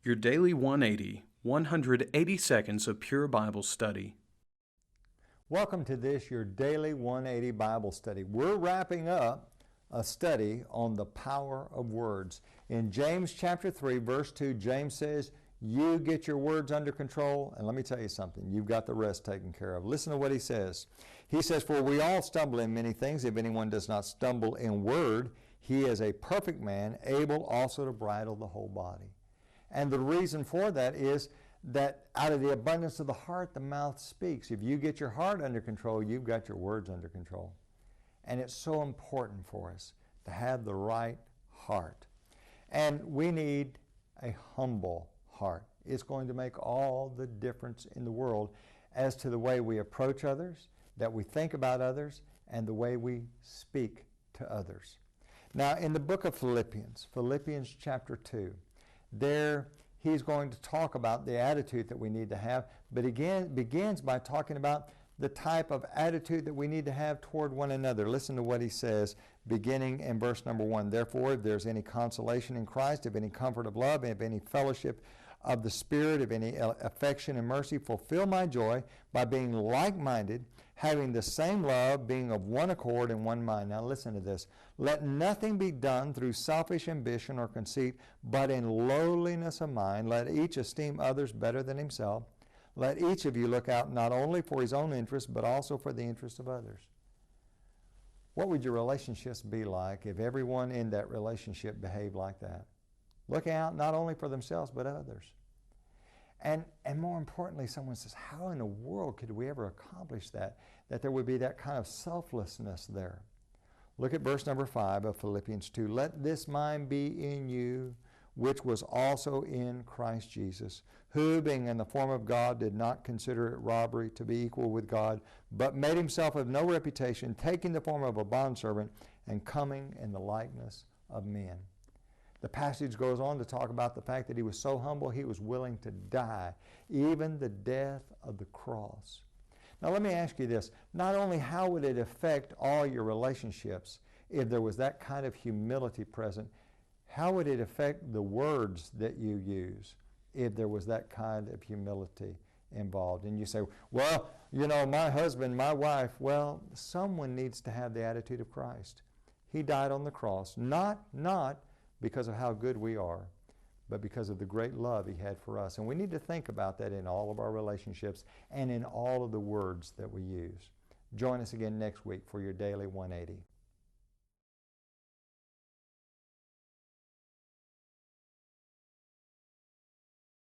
Your Daily 180, 180 seconds of pure Bible study. Welcome to this, your Daily 180 Bible study. We're wrapping up a study on the power of words. In James chapter 3, verse 2, James says, you get your words under control, and let me tell you something, you've got the rest taken care of. Listen to what he says. He says, for we all stumble in many things. If anyone does not stumble in word, he is a perfect man, able also to bridle the whole body. And the reason for that is that out of the abundance of the heart, the mouth speaks. If you get your heart under control, you've got your words under control. And it's so important for us to have the right heart. And we need a humble heart. It's going to make all the difference in the world as to the way we approach others, that we think about others, and the way we speak to others. Now, in the book of Philippians chapter 2, there he's going to talk about the attitude that we need to have, but again begins by talking about the type of attitude that we need to have toward one another. Listen to what he says beginning in verse number 1. Therefore, if there's any consolation in Christ, if any comfort of love, if any fellowship of the Spirit, if any affection and mercy, fulfill my joy by being like-minded, having the same love, being of one accord and one mind. Now listen to this. Let nothing be done through selfish ambition or conceit, but in lowliness of mind. Let each esteem others better than himself. Let each of you look out not only for his own interest, but also for the interest of others. What would your relationships be like if everyone in that relationship behaved like that? Looking out not only for themselves, but others. And more importantly, someone says, how in the world could we ever accomplish that? That there would be that kind of selflessness there. Look at verse number 5 of Philippians 2. Let this mind be in you, which was also in Christ Jesus, who, being in the form of God, did not consider it robbery to be equal with God, but made himself of no reputation, taking the form of a bondservant and coming in the likeness of men. The passage goes on to talk about the fact that he was so humble he was willing to die, even the death of the cross. Now let me ask you this. Not only how would it affect all your relationships if there was that kind of humility present, how would it affect the words that you use if there was that kind of humility involved? And you say, well, you know, my husband, my wife, well, someone needs to have the attitude of Christ. He died on the cross, not because of how good we are, but because of the great love he had for us. And we need to think about that in all of our relationships and in all of the words that we use. Join us again next week for your Daily 180.